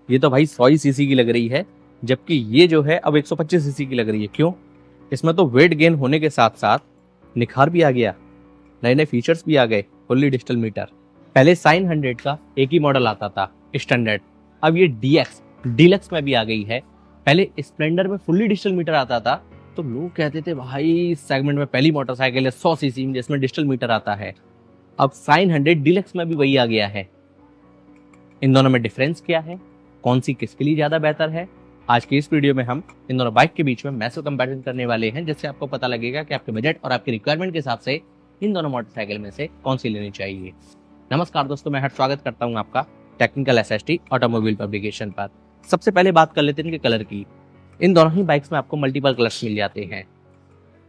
ये तो भाई 100 सीसी की लग रही है, जबकि ये जो है अब 125 सीसी की लग रही है। क्यों? इसमें तो वेट गेन होने के साथ साथ निखार भी आ गया, नए नए फीचर्स भी आ गए। Fully digital meter. पहले साइन 100 का एक ही मॉडल आता था स्टैंडर्ड, अब ये डीएक्स डीलक्स में भी आ गई है। पहले स्प्लेंडर में फुल्ली डिजिटल मीटर आता था तो लोग कहते थे भाई सेगमेंट में पहली मोटरसाइकिल है 100 सीसी में जिसमें डिजिटल मीटर आता है। अब साइन 100 डीलक्स में भी वही आ गया है। इन दोनों में डिफरेंस क्या है, कौन सी किसके लिए ज्यादा बेहतर है, आज की इस वीडियो में हम इन दोनों बाइक के बीच में मैसिव कंपैरिजन करने वाले हैं, जिससे आपको पता लगेगा कि आपके बजट और आपकी रिक्वायरमेंट के हिसाब से इन दोनों मोटरसाइकिल में से कौन सी लेनी चाहिए। नमस्कार दोस्तों, मैं स्वागत करता हूं आपका टेक्निकल एसएसटी ऑटोमोबाइल पब्लिकेशन पर। सबसे पहले बात कर लेते हैं इनके कलर की। इन दोनों ही बाइक्स में आपको मल्टीपल कलर्स मिल जाते हैं।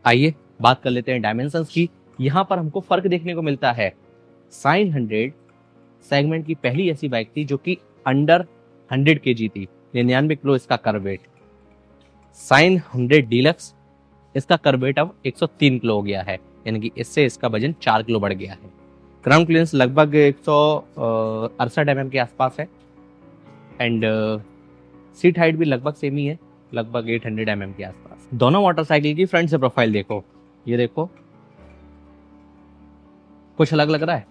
आइए बात कर लेते हैं डायमेंशंस की। यहाँ पर हमको फर्क देखने को मिलता है। साइन 100 सेगमेंट की पहली ऐसी बाइक थी जो कि अंडर 100 kg थी, 99 किलो इसका कर्व वेट। साइन 100 डीलक्स इसका कर्व वेट अब 103 किलो हो गया है, यानी कि इससे इसका वजन 4 किलो बढ़ गया है। ग्राउंड क्लियरेंस लगभग 168 mm के आसपास है एंड सीट हाइट भी लगभग सेम ही है, लगभग 800 mm के आसपास। दोनों मोटरसाइकिल की फ्रंट से प्रोफाइल देखो, ये देखो कुछ अलग लग रहा है।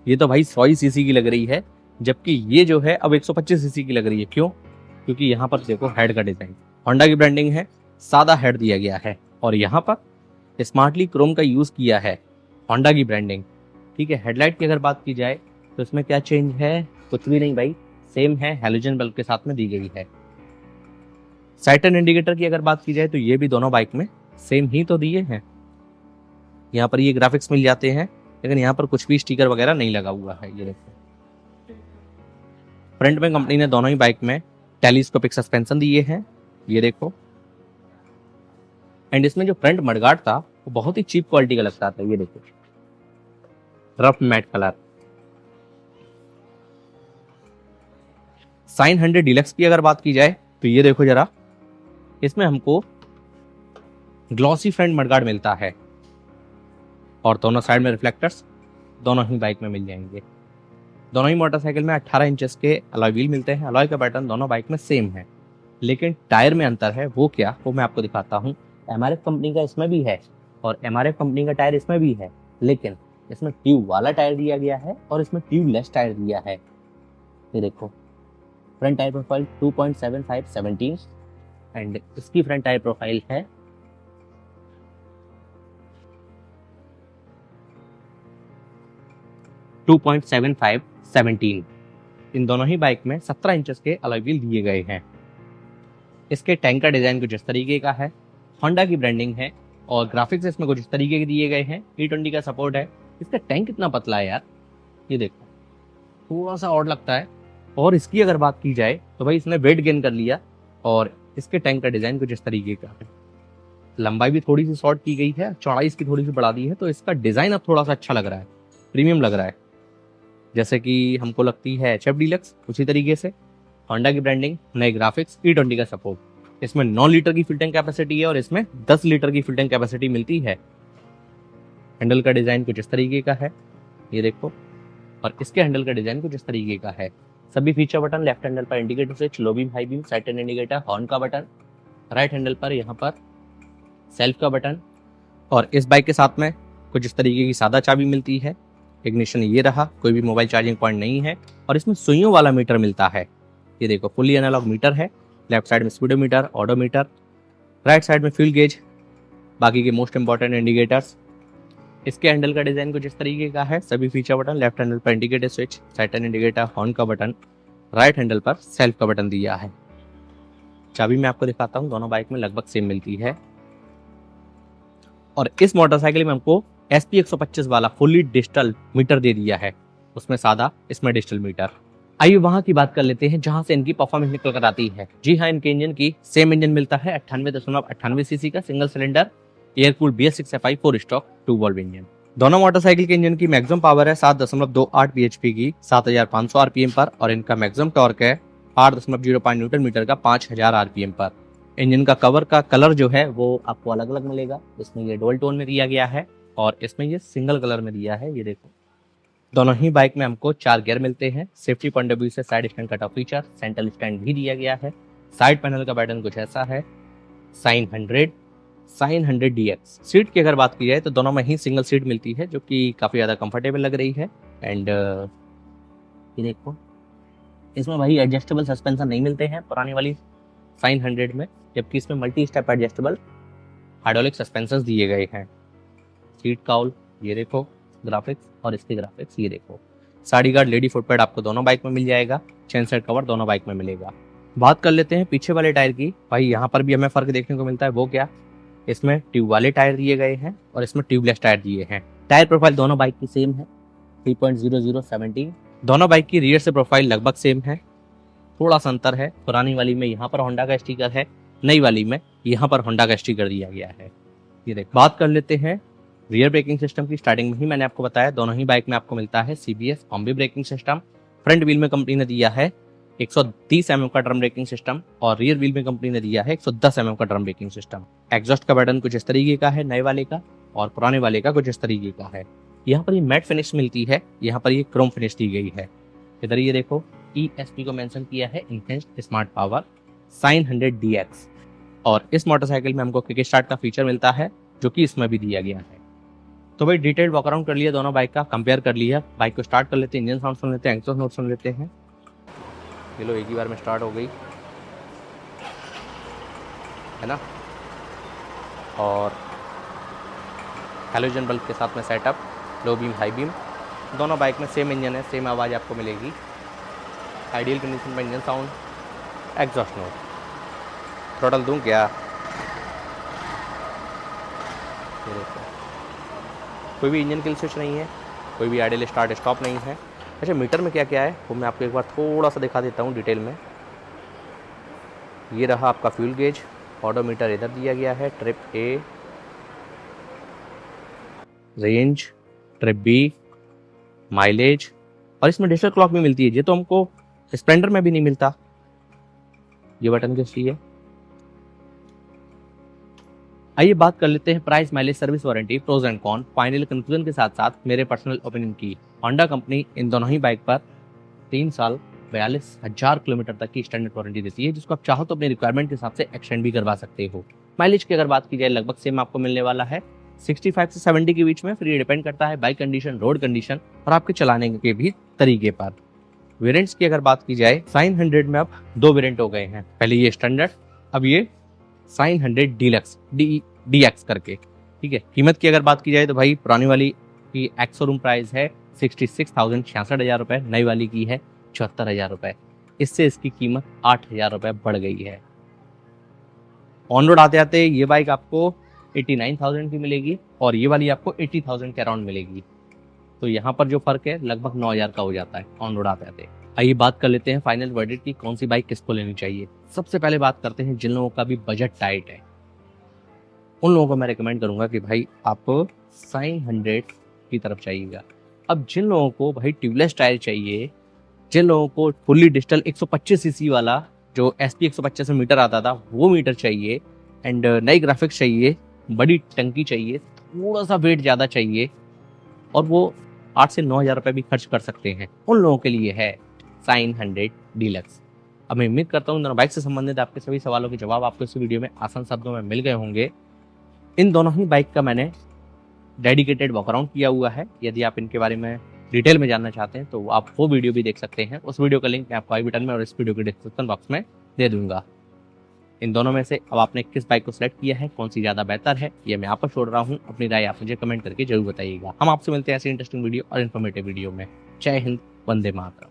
ये तो भाई 100 सीसी की लग रही है, जबकि ये जो है अब 125 सीसी की लग रही है। क्यों? क्योंकि यहाँ पर देखो हेड का डिजाइन होंडा की ब्रांडिंग है, सादा हेड दिया गया है और यहाँ पर स्मार्टली क्रोम का यूज किया है, होंडा की ब्रांडिंग। ठीक है। हेडलाइट की अगर बात की जाए तो इसमें क्या चेंज है? कुछ भी नहीं भाई, सेम है, हैलोजन बल्ब के साथ में दी गई है। साइड टर्न इंडिकेटर की अगर बात की जाए तो ये भी दोनों बाइक में सेम ही तो दिए हैं। यहाँ पर ये ग्राफिक्स मिल जाते हैं, लेकिन यहाँ पर कुछ भी स्टिकर वगैरह नहीं लगा हुआ है। ये देखो फ्रंट में कंपनी ने दोनों ही बाइक में टेलीस्कोपिक सस्पेंशन दिए हैं, ये देखो। एंड इसमें जो फ्रंट मडगार्ड था वो बहुत ही चीप क्वालिटी का लगता था, ये देखो rough matte colour. Shine 100 deluxe की अगर बात की जाए तो ये देखो जरा, इसमें हमको ग्लॉसी फ्रंट मडगार्ड मिलता है और दोनों साइड में रिफ्लेक्टर्स दोनों ही बाइक में मिल जाएंगे। दोनों ही मोटरसाइकिल में 18 इंचेस के अलॉय व्हील मिलते हैं। अलॉय का पैटर्न दोनों बाइक में सेम है, लेकिन टायर में अंतर है। वो क्या, वो मैं आपको दिखाता हूँ। एमआरएफ कंपनी का इसमें भी है और एमआरएफ कंपनी का टायर इसमें भी है, लेकिन इसमें ट्यूब वाला टायर दिया गया है और इसमें ट्यूबलेस टायर दिया है। ये देखो फ्रंट टायर प्रोफाइल 2.75 17 एंड इसकी फ्रंट टायर प्रोफाइल है 2.75 17। इन दोनों ही बाइक में 17 इंचेस के अलॉय व्हील दिए गए हैं। इसके टैंक का डिजाइन कुछ इस तरीके का है, होंडा की ब्रांडिंग है और ग्राफिक्स इसमें कुछ इस तरीके के दिए गए हैं। E20 का सपोर्ट है। इसका टैंक कितना पतला है यार, ये देखो थोड़ा सा ऑड लगता है। और इसकी अगर बात की जाए तो भाई इसने वेट गेन कर लिया और इसके टैंक का डिजाइन कुछ इस तरीके का है। लंबाई भी थोड़ी सी शॉर्ट की गई है, चौड़ाई इसकी थोड़ी सी बढ़ा दी है, तो इसका डिजाइन अब थोड़ा सा अच्छा लग रहा है, प्रीमियम लग रहा है, जैसे कि हमको लगती है एचएफ डीलक्स। उसी तरीके से होंडा की ब्रांडिंग, नए ग्राफिक्स, E20 का सपोर्ट। इसमें 9 लीटर की फिल्टिंग कैपेसिटी है और इसमें 10 लीटर की फिल्टिंग कैपेसिटी मिलती है। हैंडल का डिजाइन कुछ इस तरीके का है, ये देखो, और इसके हैंडल का डिजाइन कुछ इस तरीके का है। सभी फीचर बटन, लेफ्ट हैंडल पर indicator switch, low beam, high beam, side turn indicator, horn का बटन, राइट हैंडल पर यहाँ पर सेल्फ का बटन। और इस बाइक के साथ में कुछ इस तरीके की सादा चाबी मिलती है। इग्निशन ये रहा, कोई भी मोबाइल चार्जिंग पॉइंट नहीं है और इसमें सुइयों वाला मीटर मिलता है। ये देखो फुली एनालॉग मीटर है। लेफ्ट साइड में स्पीडोमीटर, ऑडोमीटर, राइट साइड में फ्यूल गेज, बाकी के मोस्ट इंपॉर्टेंट इंडिकेटर्स। इसके हैंडल का डिजाइन कुछ इस तरीके का है। सभी फीचर बटन, लेफ्ट हैंडल पर indicator switch, side turn indicator, horn का बटन, राइट हैंडल पर सेल्फ का बटन दिया है। चाबी मैं आपको दिखाता हूँ, दोनों बाइक में लगभग सेम मिलती है। और इस मोटरसाइकिल में हमको SP 125 वाला फुली डिजिटल मीटर दे दिया है, उसमें सादा, इसमें डिजिटल मीटर। आइए वहां की बात कर लेते हैं जहां से इनकी परफॉर्मेंस निकल कर आती है। जी हाँ, इनके इंजन की सेम इंजन मिलता है 98.98 सीसी का single cylinder air cooled BS6FI 4 stroke 2 valve engine. दोनों मोटरसाइकिल के इंजन की मैक्सिमम पावर है 7.28 bhp की 7500 RPM पर और इनका मैक्सिमम टॉर्क है 8.05 न्यूटन मीटर का 5000 RPM पर। इंजन का कवर का कलर जो है वो आपको अलग अलग मिलेगा। इसमें ये डुअल टोन में दिया गया है और इसमें ये सिंगल कलर में दिया है, ये देखो दोनों ही बाइक में हमको 4 गियर मिलते हैं। सेफ्टी पॉइंट ऑफ व्यू से side stand cut off feature, central stand भी दिया गया है। साइड पैनल का पैटर्न कुछ ऐसा है। Sign 100 DX। सीट की अगर बात की जाए तो दोनों में ही सिंगल सीट मिलती है, जो कि काफ़ी ज़्यादा कंफर्टेबल लग रही है। एंड ये देखो, इसमें भाई एडजस्टेबल सस्पेंशन नहीं मिलते हैं पुरानी वाली साइन 100 में, जबकि इसमें multi step adjustable hydraulic suspension दिए गए हैं। सीट काउल ये देखो, ग्राफिक्स और इसके ग्राफिक्स ये देखो। साइड गार्ड, लेडी फुटपैड आपको दोनों बाइक में मिल जाएगा। चेन साइड कवर दोनों बाइक में मिलेगा। बात कर लेते हैं पीछे वाले टायर की। भाई यहाँ पर भी हमें फर्क देखने को मिलता है। वो क्या, इसमें ट्यूब वाले टायर दिए गए हैं और इसमें ट्यूबलेस टायर दिए हैं। टायर प्रोफाइल दोनों बाइक की सेम है, 3.0017। दोनों बाइक की रियर से प्रोफाइल लगभग सेम है। थोड़ा सा अंतर है, पुरानी वाली में यहाँ पर होंडा का स्टिकर है, नई वाली में यहाँ पर होंडा का स्टिकर दिया गया है। ये देख, बात कर लेते हैं रियर ब्रेकिंग सिस्टम की। स्टार्टिंग में ही मैंने आपको बताया दोनों ही बाइक में आपको मिलता है CBS combi braking system. Front wheel में कंपनी ने दिया है 130 mm का ड्रम ब्रेकिंग सिस्टम और रियर व्हील में कंपनी ने दिया है 110 mm का ड्रम ब्रेकिंग सिस्टम। एग्जॉस्ट का पैटर्न कुछ इस तरीके का है नए वाले का, और पुराने वाले का कुछ इस तरीके का है। यहाँ पर ये मैट फिनिश मिलती है, यहाँ पर ये क्रोम फिनिश दी गई है। इधर ये देखो, ESP को मेंशन किया है, enhanced smart power sine 100 DX। और इस मोटरसाइकिल में हमको किक स्टार्ट का फीचर मिलता है, जो कि इसमें भी दिया गया है। तो भाई डिटेल्ड वॉक अराउंड कर लिया दोनों बाइक का, कंपेयर कर लिया। बाइक को स्टार्ट कर लेते हैं, इंजन साउंड सुन लेते हैं, एग्जॉस्ट नोट सुन लेते हैं। चलो एक ही बार में स्टार्ट हो गई है ना। और हैलोजन बल्ब के साथ में setup, low beam high beam, दोनों बाइक में सेम इंजन है, सेम आवाज़ आपको मिलेगी। आइडियल कंडीशन में engine sound, exhaust note. Throttle दूं क्या, ये देखो, कोई भी इंजन किल स्विच नहीं है, कोई भी आइडियल स्टार्ट स्टॉप नहीं है। अच्छा, मीटर में क्या क्या है वो मैं आपको एक बार थोड़ा सा दिखा देता हूँ डिटेल में। ये रहा आपका फ्यूल गेज, ऑडोमीटर इधर दिया गया है, trip A, range, trip B, mileage, और इसमें डिजिटल क्लॉक भी मिलती है। ये तो हमको स्प्लेंडर में भी नहीं मिलता। ये बटन किसकी है। आइए बात कर लेते हैं price, mileage, service warranty, pros and con, final conclusion के साथ साथ मेरे पर्सनल ओपिनियन की। होंडा कंपनी इन दोनों ही बाइक पर 3 साल 42,000 किलोमीटर तक की स्टैंडर्ड वारंटी देती है, जिसको आप चाहो तो अपने रिक्वायरमेंट के हिसाब से एक्सटेंड भी करवा सकते हो। माइलेज की अगर बात की जाए लगभग सेम आपको मिलने वाला है, 65 से 70 के बीच में। फिर ये डिपेंड करता है बाइक कंडीशन, रोड कंडीशन और आपके चलाने के भी तरीके पर। वेरिएंट्स की अगर बात की जाए, साइन 100 में अब 2 वेरिएंट हो गए हैं। पहले ये स्टैंडर्ड, अब ये साइन 100 डीलक्स DX करके। ठीक है, कीमत की अगर बात की जाए तो भाई पुरानी वाली की एक्स शोरूम प्राइस है 66,000 66,000 रुपए, नई वाली की है 74,000 रुपए। इससे इसकी कीमत 8,000 रुपए बढ़ गई है। ऑन रोड आते आते ये बाइक आपको 89,000 की मिलेगी और ये वाली आपको 80,000 के अराउंड मिलेगी। तो यहाँ पर जो फर्क है लगभग 9,000 का हो जाता है ऑन रोड आते आते। आइए बात कर लेते हैं फाइनल वर्डिक्ट की, कौन सी बाइक किसको लेनी चाहिए। सबसे पहले बात करते हैं जिन लोगों का भी बजट टाइट है, उन लोगों को मैं रिकमेंड करूंगा कि भाई आप साइन 100 की तरफ जाइएगा। अब जिन लोगों को भाई ट्यूबलेस टायर चाहिए, जिन लोगों को फुल्ली डिजिटल 125 सीसी वाला जो SP 125 में मीटर आता था वो मीटर चाहिए, एंड नई ग्राफिक्स चाहिए, बड़ी टंकी चाहिए, थोड़ा सा वेट ज़्यादा चाहिए, और वो 8 से 9,000 रुपये भी खर्च कर सकते हैं, उन लोगों के लिए है साइन 100 डीलक्स। अब मैं उम्मीद करता हूँ दोनों बाइक से संबंधित आपके सभी सवालों के जवाब आपको इस वीडियो में आसान शब्दों में मिल गए होंगे। इन दोनों ही बाइक का मैंने डेडिकेटेड वॉक अराउंड किया हुआ है। यदि आप इनके बारे में डिटेल में जानना चाहते हैं तो आप वो वीडियो भी देख सकते हैं। उस वीडियो का लिंक मैं आपको आई बटन में और इस वीडियो के डिस्क्रिप्शन बॉक्स में दे दूंगा। इन दोनों में से अब आपने किस बाइक को सिलेक्ट किया है, कौन सी ज़्यादा बेहतर है, ये मैं आप पर छोड़ रहा हूँ। अपनी राय आप मुझे कमेंट करके जरूर बताइएगा। हम आपसे मिलते हैं ऐसी इंटरेस्टिंग वीडियो और इन्फॉर्मेटिव वीडियो में। जय हिंद, वंदे मातरम।